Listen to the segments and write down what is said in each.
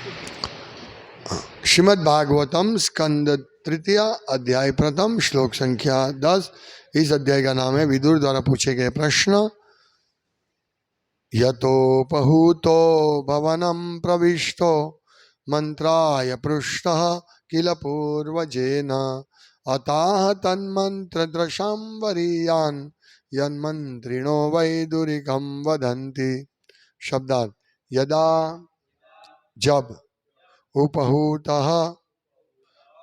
श्रीमद् भागवतम स्कंद तृतीय अध्याय प्रथम श्लोक संख्या 10। इस अध्याय का नाम है विदुर द्वारा पूछे गए प्रश्न। यतोपहूतो भवनं प्रविष्टो मंत्राय पृष्टः किल पूर्वजेन अताः तन्मन्त्रदृशां वरीयान् यन्मन्त्रिणो वैदुरिकं वदन्ति। शब्दार्थ। यदा जब उपहूतः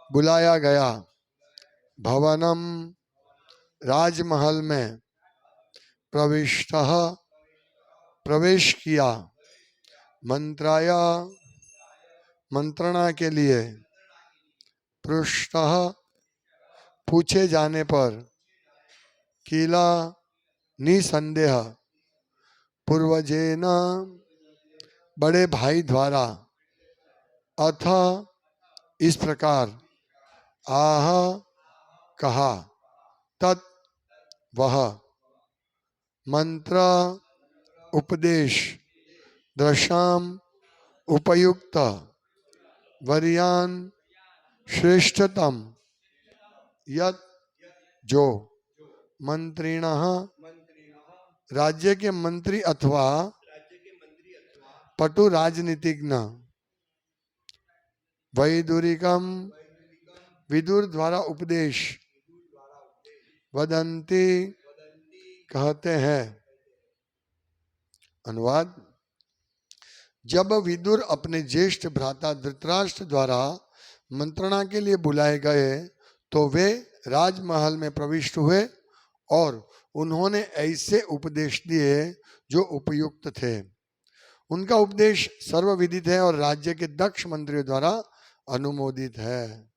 बुलाया गया, भवनम राजमहल में, प्रविष्टः प्रवेश किया, मंत्राय मंत्रणा के लिए, पृष्टः पूछे जाने पर, किला निसंदेह, पूर्वजेन बड़े भाई द्वारा, अथ इस प्रकार, आह कहा, तत् वह, मंत्र उपदेश, दशाम उपयुक्त, वरियान श्रेष्ठतम, यत जो, मंत्रिणः राज्य के मंत्री अथवा पटु राजनीतिज्ञ, वैदुरिकम विदुर द्वारा उपदेश, वदंती कहते हैं। अनुवाद। जब विदुर अपने ज्येष्ठ भ्राता धृतराष्ट्र द्वारा मंत्रणा के लिए बुलाए गए तो वे राजमहल में प्रविष्ट हुए और उन्होंने ऐसे उपदेश दिए जो उपयुक्त थे। उनका उपदेश सर्वविदित है और राज्य के दक्ष मंत्रियों द्वारा अनुमोदित है।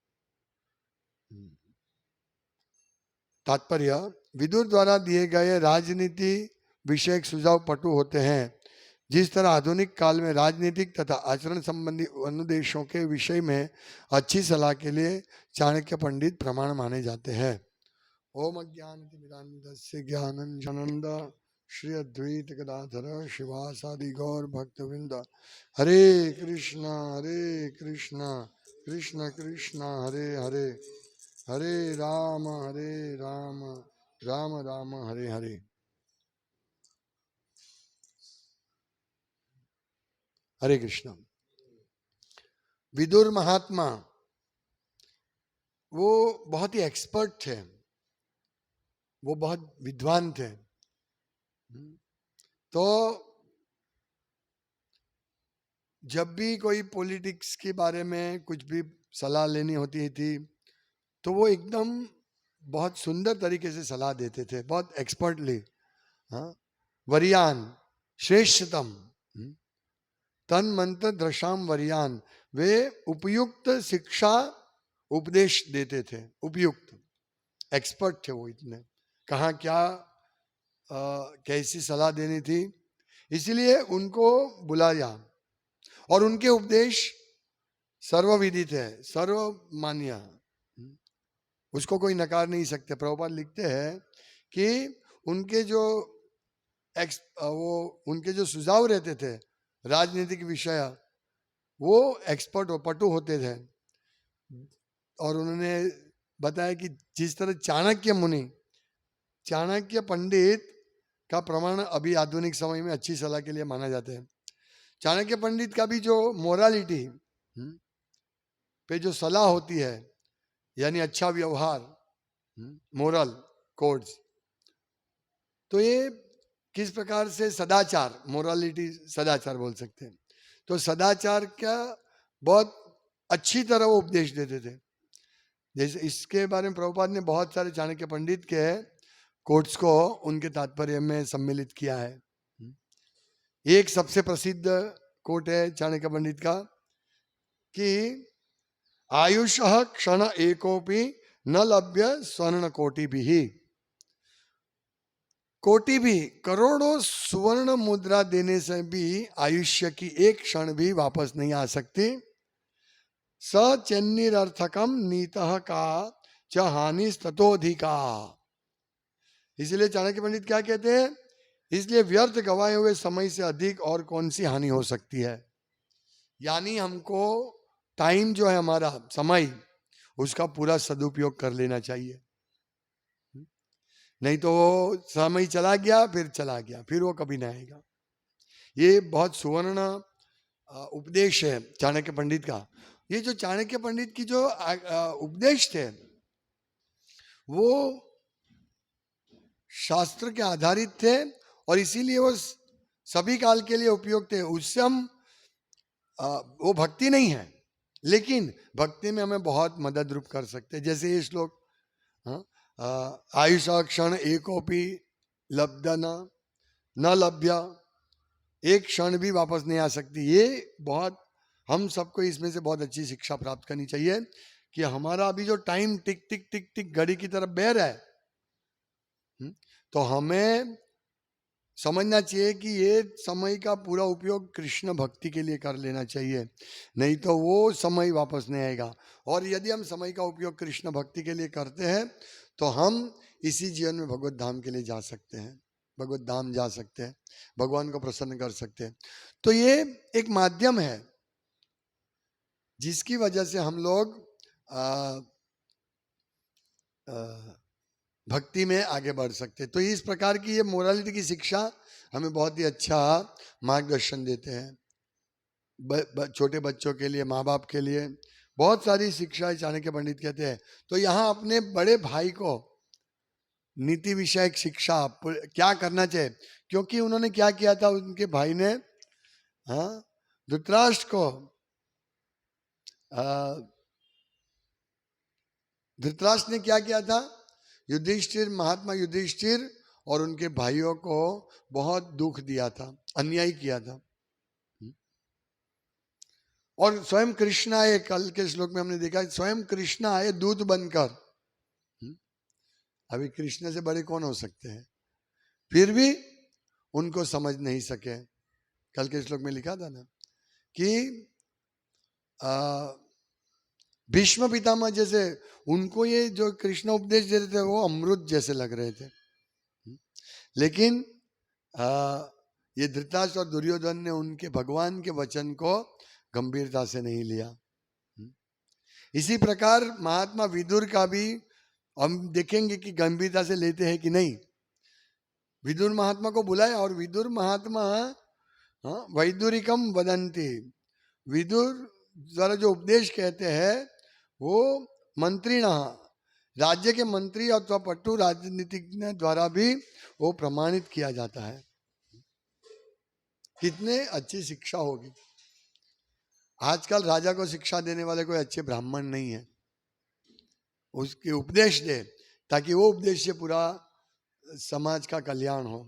तात्पर्य। विदुर द्वारा दिए गए राजनीति विषयक सुझाव पटु होते हैं। जिस तरह आधुनिक काल में राजनीतिक तथा आचरण संबंधी अनुदेशों के विषय में अच्छी सलाह के लिए चाणक्य पंडित प्रमाण माने जाते हैं। ओम अज्ञानतिमिरान्धस्य ज्ञानांजनशलाकया श्री अद्वैत गदाधर शिवासादि गौर भक्तवृंद। हरे कृष्णा कृष्ण कृष्ण हरे हरे, हरे राम राम राम हरे हरे। हरे कृष्ण। विदुर महात्मा वो बहुत ही एक्सपर्ट थे, वो बहुत विद्वान थे। तो जब भी कोई पॉलिटिक्स के बारे में कुछ भी सलाह लेनी होती थी तो वो एकदम बहुत सुंदर तरीके से सलाह देते थे, बहुत एक्सपर्टली। हाँ, वरियान श्रेष्ठतम, तन मंत्र दृशाम वरियान, वे उपयुक्त शिक्षा उपदेश देते थे। उपयुक्त, एक्सपर्ट थे वो इतने, कहाँ क्या कैसी सलाह देनी थी, इसीलिए उनको बुलाया। और उनके उपदेश सर्वविदित है, सर्वमान्य, उसको कोई नकार नहीं सकते। प्रभुपाद लिखते हैं कि उनके जो उनके जो सुझाव रहते थे राजनीतिक विषय, वो एक्सपर्ट पटु होते थे। और उन्होंने बताया कि जिस तरह चाणक्य पंडित का प्रमाण अभी आधुनिक समय में अच्छी सलाह के लिए माना जाता है। चाणक्य पंडित का भी जो मोरालिटी पे जो सलाह होती है, यानी अच्छा व्यवहार, मोरल कोड्स, तो ये किस प्रकार से सदाचार, मोरालिटी सदाचार बोल सकते हैं। तो सदाचार का बहुत अच्छी तरह वो उपदेश देते थे। जैसे इसके बारे में प्रभुपाद ने बहुत सारे चाणक्य पंडित के कोट्स को उनके तात्पर्य में सम्मिलित किया है। एक सबसे प्रसिद्ध कोट है चाणक्य पंडित का कि आयुषः क्षण एकोपि न लभ्य स्वर्ण कोटि भी, करोड़ों सुवर्ण मुद्रा देने से भी आयुष्य की एक क्षण भी वापस नहीं आ सकती। स चेन्निरर्थकम नीतः का च हानि ततोधिका। इसलिए चाणक्य पंडित क्या कहते हैं, इसलिए व्यर्थ गवाए हुए समय से अधिक और कौन सी हानि हो सकती है। यानी हमको टाइम जो है हमारा समय, उसका पूरा सदुपयोग कर लेना चाहिए। नहीं तो वो समय चला गया, फिर चला गया, फिर वो कभी ना आएगा। ये बहुत सुवर्ण उपदेश है चाणक्य पंडित का। ये जो चाणक्य पंडित की जो उपदेश थे वो शास्त्र के आधारित थे और इसीलिए वो सभी काल के लिए उपयोग थे। उससे हम वो भक्ति नहीं है, लेकिन भक्ति में हमें बहुत मदद रूप कर सकते हैं। जैसे ये श्लोक, आयुषा क्षण एकोपी लब्धना न लभ्य, एक क्षण भी वापस नहीं आ सकती। ये बहुत, हम सबको इसमें से बहुत अच्छी शिक्षा प्राप्त करनी चाहिए कि हमारा अभी जो टाइम टिक टिक टिक टिक घड़ी की तरफ बह रहा है, तो हमें समझना चाहिए कि ये समय का पूरा उपयोग कृष्ण भक्ति के लिए कर लेना चाहिए, नहीं तो वो समय वापस नहीं आएगा। और यदि हम समय का उपयोग कृष्ण भक्ति के लिए करते हैं तो हम इसी जीवन में भगवत धाम के लिए जा सकते हैं, भगवत धाम जा सकते हैं, भगवान को प्रसन्न कर सकते हैं। तो ये एक माध्यम है जिसकी वजह से हम लोग भक्ति में आगे बढ़ सकते। तो इस प्रकार की ये मोरालिटी की शिक्षा हमें बहुत ही अच्छा मार्गदर्शन देते हैं। छोटे बच्चों के लिए, माँ बाप के लिए बहुत सारी शिक्षा चाणक्य पंडित कहते हैं। तो यहाँ अपने बड़े भाई को नीति विषयक शिक्षा क्या करना चाहिए, क्योंकि उन्होंने क्या किया था, उनके भाई ने धृतराष्ट्र को धृतराष्ट्र ने क्या किया था, युधिष्ठिर, महात्मा युधिष्ठिर और उनके भाइयों को बहुत दुख दिया था, अन्याय किया था। और स्वयं कृष्ण आए, कल के श्लोक में हमने देखा स्वयं कृष्ण आए दूत बनकर। अभी कृष्ण से बड़े कौन हो सकते हैं, फिर भी उनको समझ नहीं सके। कल के श्लोक में लिखा था ना कि भीष्म पितामह जैसे, उनको ये जो कृष्ण उपदेश दे रहे थे वो अमृत जैसे लग रहे थे, लेकिन ये धृतराष्ट्र और दुर्योधन ने उनके भगवान के वचन को गंभीरता से नहीं लिया। इसी प्रकार महात्मा विदुर का भी हम देखेंगे कि गंभीरता से लेते हैं कि नहीं। विदुर महात्मा को बुलाया और विदुर महात्मा वैदुरिकम वदंती, विदुर द्वारा जो उपदेश कहते हैं वो मंत्री राज्य के मंत्री अथवा पट्टू राजनीतिज्ञ द्वारा भी वो प्रमाणित किया जाता है। कितने अच्छी शिक्षा होगी। आजकल राजा को शिक्षा देने वाले कोई अच्छे ब्राह्मण नहीं है, उसके उपदेश दे ताकि वो उपदेश से पूरा समाज का कल्याण हो।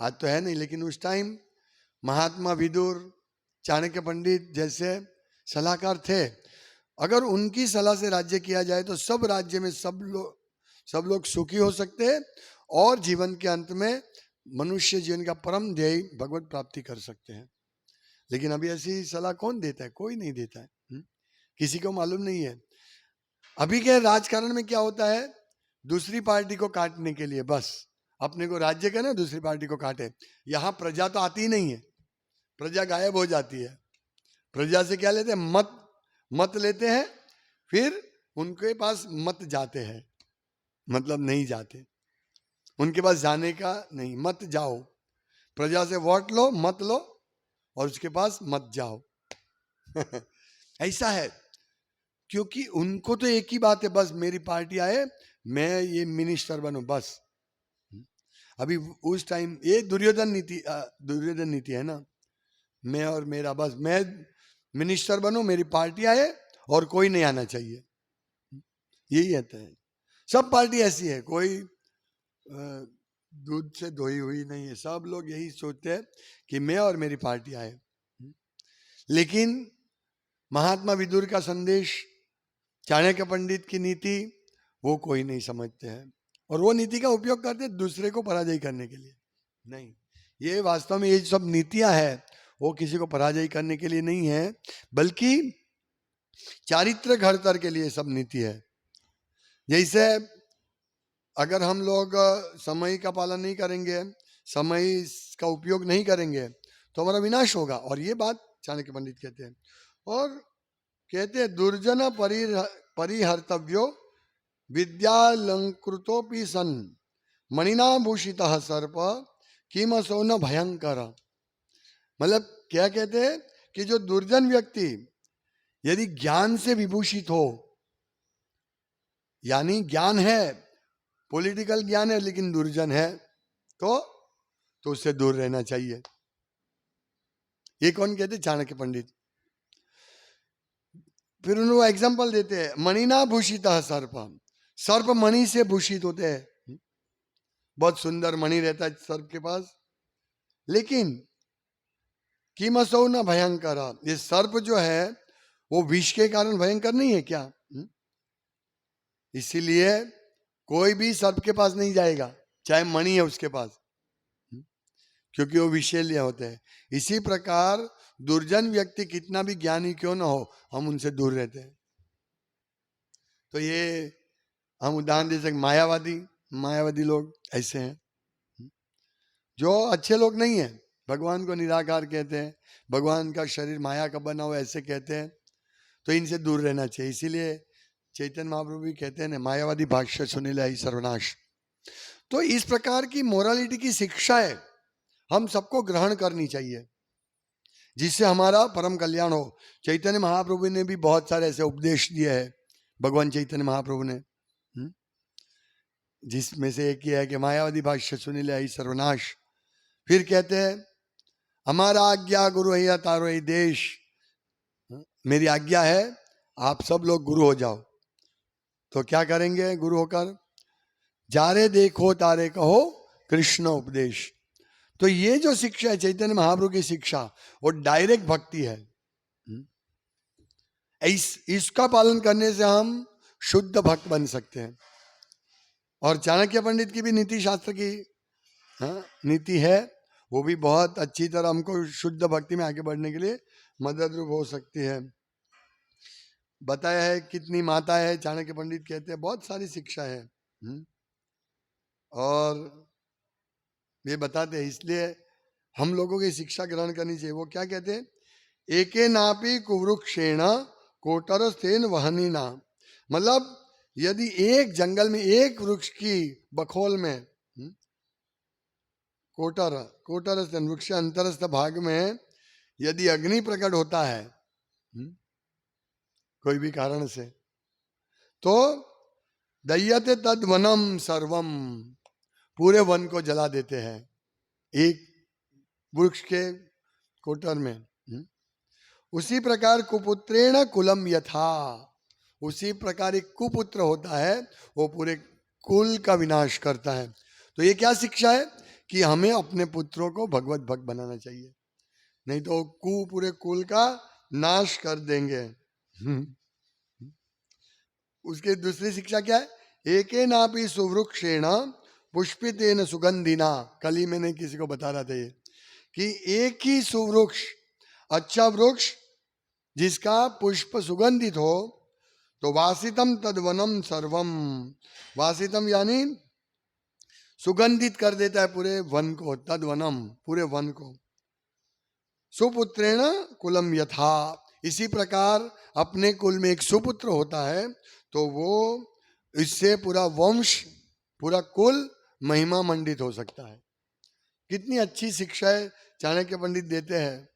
आज तो है नहीं, लेकिन उस टाइम महात्मा विदुर, चाणक्य पंडित जैसे सलाहकार थे। अगर उनकी सलाह से राज्य किया जाए तो सब राज्य में सब लोग सुखी हो सकते हैं और जीवन के अंत में मनुष्य जीवन का परम ध्येय भगवत प्राप्ति कर सकते हैं। लेकिन अभी ऐसी सलाह कौन देता है, कोई नहीं देता है, किसी को मालूम नहीं है। अभी के राजकारण में क्या होता है, दूसरी पार्टी को काटने के लिए बस अपने को राज्य का ना दूसरी पार्टी को काटे। यहाँ प्रजा तो आती ही नहीं है, प्रजा गायब हो जाती है। प्रजा से क्या लेते हैं, मत लेते हैं, फिर उनके पास मत जाते हैं, मतलब नहीं जाते, उनके पास जाने का नहीं, मत जाओ। प्रजा से वोट लो, मत लो और उसके पास मत जाओ। ऐसा है, क्योंकि उनको तो एक ही बात है, बस मेरी पार्टी आए, मैं ये मिनिस्टर बनूं बस। अभी उस टाइम ये दुर्योधन नीति है ना, मैं और मेरा, बस मैं मिनिस्टर बनूं, मेरी पार्टी आए और कोई नहीं आना चाहिए, यही आता है। सब पार्टी ऐसी है, कोई दूध से धोई हुई नहीं है। सब लोग यही सोचते हैं कि मैं और मेरी पार्टी आए। लेकिन महात्मा विदुर का संदेश, चाणक्य पंडित की नीति, वो कोई नहीं समझते हैं और वो नीति का उपयोग करते हैं दूसरे को पराजय करने के लिए। नहीं, ये वास्तव में ये सब नीतियां है वो किसी को पराजय करने के लिए नहीं है, बल्कि चारित्र घड़तर के लिए सब नीति है। जैसे अगर हम लोग समय का पालन नहीं करेंगे, समय का उपयोग नहीं करेंगे तो हमारा विनाश होगा। और ये बात चाणक्य पंडित कहते हैं। और कहते हैं दुर्जन परिहर्तव्यो विद्यालंकृतोपि सन मणिना भूषितः सर्प किमसो न भयंकर। मतलब क्या कहते हैं कि जो दुर्जन व्यक्ति यदि ज्ञान से विभूषित हो, यानी ज्ञान है, पॉलिटिकल ज्ञान है लेकिन दुर्जन है, तो उससे दूर रहना चाहिए। ये कौन कहते? चाणक्य पंडित। फिर उन्होंने एग्जांपल देते हैं, मणिना भूषितः सर्प, सर्प मणि से भूषित होते हैं, बहुत सुंदर मणि रहता है सर्प के पास, लेकिन किमसौ न भयंकर, ये सर्प जो है वो विष के कारण भयंकर नहीं है क्या? इसीलिए कोई भी सर्प के पास नहीं जाएगा चाहे मणि है उसके पास, क्योंकि वो विषैले होते हैं। इसी प्रकार दुर्जन व्यक्ति कितना भी ज्ञानी क्यों ना हो, हम उनसे दूर रहते हैं। तो ये हम उदाहरण दे सकते, मायावादी लोग ऐसे हैं जो अच्छे लोग नहीं है, भगवान को निराकार कहते हैं, भगवान का शरीर माया का बना हुआ ऐसे कहते हैं, तो इनसे दूर रहना चाहिए। इसीलिए चैतन्य महाप्रभु भी कहते हैं ना, मायावादी भाष्य सुनिले ही सर्वनाश। तो इस प्रकार की मोरालिटी की शिक्षा है, हम सबको ग्रहण करनी चाहिए, जिससे हमारा परम कल्याण हो। चैतन्य महाप्रभु ने भी बहुत सारे ऐसे उपदेश दिए हैं, भगवान चैतन्य महाप्रभु ने, जिसमें से एक ये है कि मायावादी भाष्य सुनिले ही सर्वनाश। फिर कहते हैं, हमारा आज्ञा गुरु है तारो ही देश, मेरी आज्ञा है आप सब लोग गुरु हो जाओ। तो क्या करेंगे गुरु होकर? जारे देखो तारे कहो कृष्ण उपदेश। तो ये जो शिक्षा है चैतन्य महाप्रभु की शिक्षा, वो डायरेक्ट भक्ति है। इसका पालन करने से हम शुद्ध भक्त बन सकते हैं। और चाणक्य पंडित की भी नीति शास्त्र की नीति है, वो भी बहुत अच्छी तरह हमको शुद्ध भक्ति में आगे बढ़ने के लिए मदद रूप हो सकती है। बताया है कितनी माता है, चाणक्य पंडित कहते हैं बहुत सारी शिक्षा है। और ये बताते हैं, इसलिए हम लोगों की शिक्षा ग्रहण करनी चाहिए। वो क्या कहते हैं, एके नापी कुवृक्षेण कोटरस्थेन वहनीना। मतलब यदि एक जंगल में एक वृक्ष की बखोल में, कोटरस्थ वृक्ष अंतरस्थ भाग में यदि अग्नि प्रकट होता है कोई भी कारण से, तो दह्यते तद वनम सर्वम, पूरे वन को जला देते हैं एक वृक्ष के कोटर में। उसी प्रकार कुपुत्रेण कुलम यथा, उसी प्रकार एक कुपुत्र होता है वो पूरे कुल का विनाश करता है। तो ये क्या शिक्षा है कि हमें अपने पुत्रों को भगवत भक्त बनाना चाहिए, नहीं तो पूरे कुल का नाश कर देंगे। उसके दूसरी शिक्षा क्या है, एके नापि सुवृक्षेण पुष्पितेन सुगंधिना। कल ही मैंने किसी को बता रहा था ये, कि एक ही सुवृक्ष, अच्छा वृक्ष जिसका पुष्प सुगंधित हो, तो वासितम तद्वनम सर्वम, वासितम यानी सुगंधित कर देता है पूरे वन को, तद्वनम पूरे वन को। सुपुत्रेण कुलम यथा, इसी प्रकार अपने कुल में एक सुपुत्र होता है तो वो इससे पूरा वंश, पूरा कुल महिमा मंडित हो सकता है। कितनी अच्छी शिक्षा है चाणक्य पंडित देते हैं।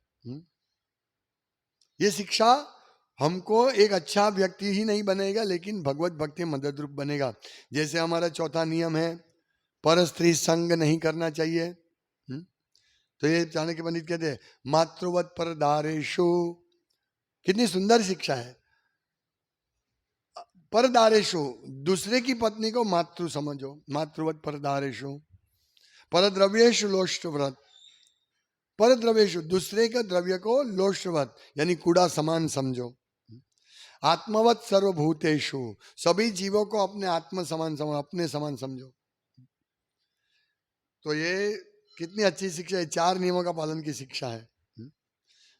ये शिक्षा हमको एक अच्छा व्यक्ति ही नहीं बनेगा, लेकिन भगवत भक्ति मदद रूप बनेगा। जैसे हमारा चौथा नियम है, पर स्त्री संग नहीं करना चाहिए। तो ये चाणक्य पंडित कहते हैं मातृवत पर दारेशु, कितनी सुंदर शिक्षा है। पर दारेशु, दूसरे की पत्नी को मातृ समझो, मातृवत पर दारेशु। पर द्रव्येशु लोष्टव्रत, पर द्रव्येशु दूसरे का द्रव्य को लोष्टवत यानी कूड़ा समान समझो। आत्मवत सर्वभूतेषु, सभी जीवों को अपने आत्म समान समझो, अपने समान समझो। तो ये कितनी अच्छी शिक्षा है, 4 नियमों का पालन की शिक्षा है।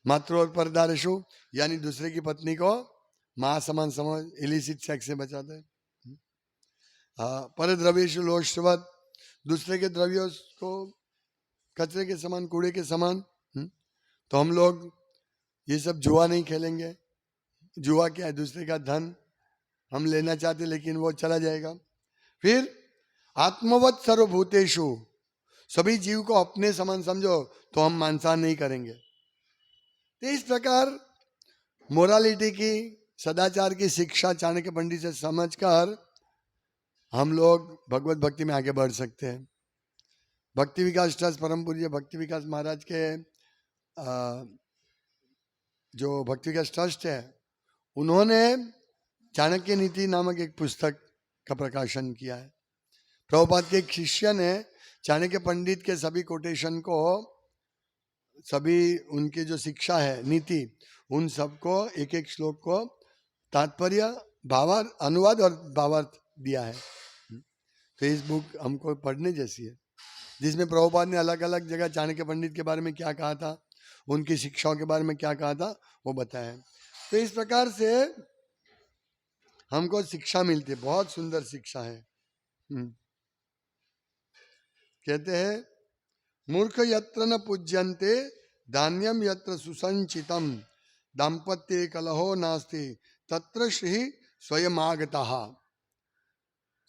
मातृ और परदारेशु यानी दूसरे की पत्नी को मां समान समझ, इलिसिट सेक्स से बचाते हैं। पर द्रव्येशु लोष्टवत, दूसरे के द्रव्यों को कचरे के समान, कूड़े के समान। तो हम लोग ये सब जुआ नहीं खेलेंगे। जुआ क्या है? दूसरे का धन हम लेना चाहते लेकिन वो चला जाएगा। फिर आत्मवत सर्वभूतेषु, सभी जीव को अपने समान समझो तो हम मांसाहार नहीं करेंगे। तो इस प्रकार मोरालिटी की, सदाचार की शिक्षा चाणक्य पंडित से समझकर हम लोग भगवत भक्ति में आगे बढ़ सकते हैं। भक्ति विकास ट्रस्ट परम पूज्य भक्ति विकास महाराज के जो भक्ति विकास ट्रस्ट है, उन्होंने चाणक्य नीति नामक एक पुस्तक का प्रकाशन किया है। प्रभुपाद के एक शिष्य ने चाणक्य पंडित के सभी कोटेशन को, सभी उनके जो शिक्षा है, नीति, उन सबको एक एक श्लोक को तात्पर्य, भावार्थ, अनुवाद और भावार्थ दिया है। तो इस बुक हमको पढ़ने जैसी है, जिसमें प्रभुपाद ने अलग अलग जगह चाणक्य पंडित के बारे में क्या कहा था, उनकी शिक्षाओं के बारे में क्या कहा था, वो बताया है। तो इस प्रकार से हमको शिक्षा मिलती है, बहुत सुंदर शिक्षा है। कहते हैं मूर्ख यत्र न पूज्यन्ते धान्यम यत्र सुसंचितम दाम्पत्ये कलहो नास्ति तत्र श्री स्वयं आगता।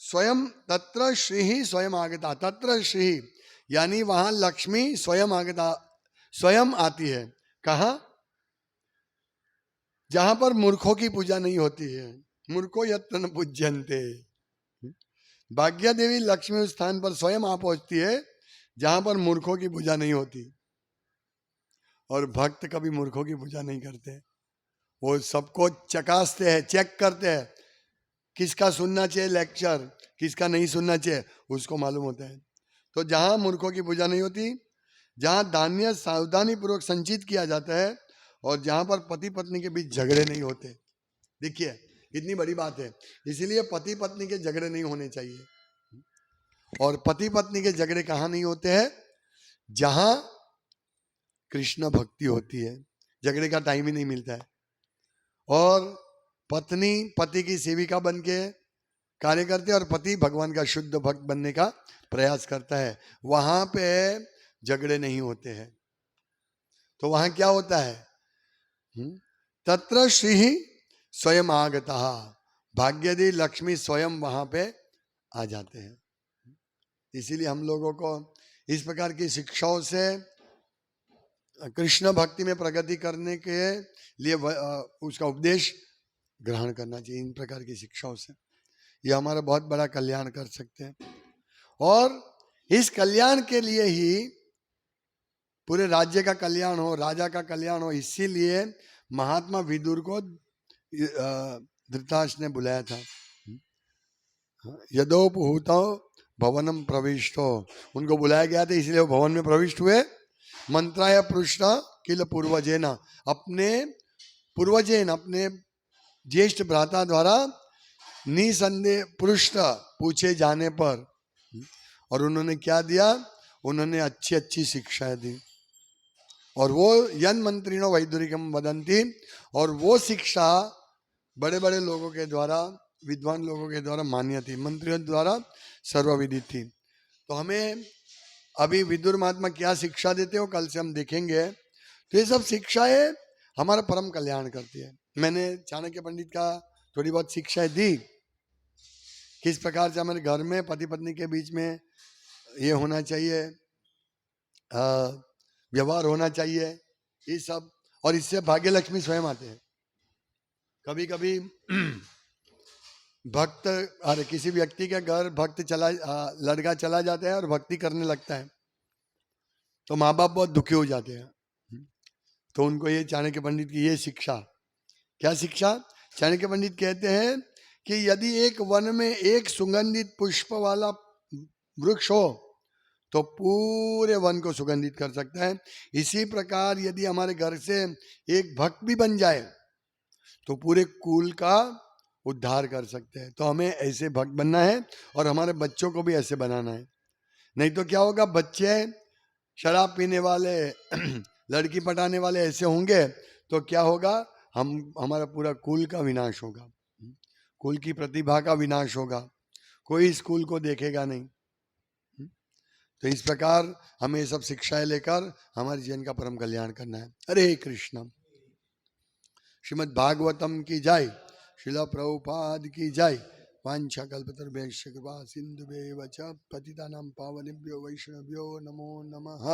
स्वयं तत्र श्री स्वयं आगता, तत्र श्री यानी वहां लक्ष्मी स्वयं आगता, स्वयं आती है। कहा? जहां पर मूर्खों की पूजा नहीं होती है। मूर्खो यत्र न पूज्यन्ते, भाग्या देवी लक्ष्मी उस स्थान पर स्वयं आ पहुंचती है जहां पर मूर्खों की पूजा नहीं होती। और भक्त कभी मूर्खों की पूजा नहीं करते, वो सबको चकासते हैं, चेक करते हैं, किसका सुनना चाहिए लेक्चर, किसका नहीं सुनना चाहिए, उसको मालूम होता है। तो जहां मूर्खों की पूजा नहीं होती, जहां धान्य सावधानी पूर्वक संचित किया जाता है, और जहां पर पति पत्नी के बीच झगड़े नहीं होते। देखिए इतनी बड़ी बात है, इसीलिए पति पत्नी के झगड़े नहीं होने चाहिए। और पति पत्नी के झगड़े कहाँ नहीं होते हैं? जहां कृष्ण भक्ति होती है, झगड़े का टाइम ही नहीं मिलता है। और पत्नी पति की सेविका बन के कार्य करते हैं, और पति भगवान का शुद्ध भक्त बनने का प्रयास करता है, वहां पे झगड़े नहीं होते हैं। तो वहां क्या होता है? तत्र श्री स्वयं आगता, भाग्यदी लक्ष्मी स्वयं वहां पे आ जाते हैं। इसीलिए हम लोगों को इस प्रकार की शिक्षाओं से कृष्ण भक्ति में प्रगति करने के लिए उसका उपदेश ग्रहण करना चाहिए। इन प्रकार की शिक्षाओं से ये हमारा बहुत बड़ा कल्याण कर सकते हैं, और इस कल्याण के लिए ही पूरे राज्य का कल्याण हो, राजा का कल्याण हो, इसीलिए महात्मा विदुर को धृतराष्ट्र ने बुलाया था। यदोपहूतो भवनम प्रविष्टो, उनको बुलाया गया था, इसलिए वो भवन में प्रविष्ट हुए। मंत्राय पृष्ठ किल पूर्वजेन, अपने पूर्वजेन, अपने ज्येष्ठ भ्राता द्वारा निसंदेह पृष्ठ पूछे जाने पर, और उन्होंने क्या दिया? उन्होंने अच्छी अच्छी शिक्षा दी। और वो यन मंत्रिणो वैदुरिकम वदंती, और वो शिक्षा बड़े बड़े लोगों के द्वारा, विद्वान लोगों के द्वारा मान्य थी, मंत्रियों द्वारा सर्वविदित थी। तो हमें अभी विदुर महात्मा क्या शिक्षा देते हो, कल से हम देखेंगे। तो ये सब शिक्षाएं हमारा परम कल्याण करती है। मैंने चाणक्य पंडित का थोड़ी बहुत शिक्षाएं दी, किस प्रकार से हमारे घर में पति पत्नी के बीच में ये होना चाहिए, व्यवहार होना चाहिए, ये सब। और इससे भाग्य लक्ष्मी स्वयं आते हैं। कभी कभी भक्त, अरे किसी व्यक्ति के घर भक्त लड़का चला जाता है और भक्ति करने लगता है, तो माँ बाप बहुत दुखी हो जाते हैं। तो उनको ये चाणक्य पंडित की ये शिक्षा, क्या शिक्षा? चाणक्य पंडित कहते हैं कि यदि एक वन में एक सुगंधित पुष्प वाला वृक्ष हो तो पूरे वन को सुगंधित कर सकता है। इसी प्रकार यदि हमारे घर से एक भक्त भी बन जाए तो पूरे कुल का उद्धार कर सकते हैं। तो हमें ऐसे भक्त बनना है, और हमारे बच्चों को भी ऐसे बनाना है। नहीं तो क्या होगा, बच्चे शराब पीने वाले लड़की पटाने वाले ऐसे होंगे तो क्या होगा, हमारा पूरा कुल का विनाश होगा, कुल की प्रतिभा का विनाश होगा, कोई स्कूल को देखेगा नहीं। तो इस प्रकार हमें सब शिक्षाएं लेकर हमारे जीवन का परम कल्याण करना है। हरे कृष्ण। श्रीमद् भागवतम की जय, श्रील प्रभुपाद की जय। वांछा कल्पतरुभ्यश्च कृपा सिन्धुभ्येव च पतितानां पावनेभ्यो वैष्णवेभ्यो नमो नमः।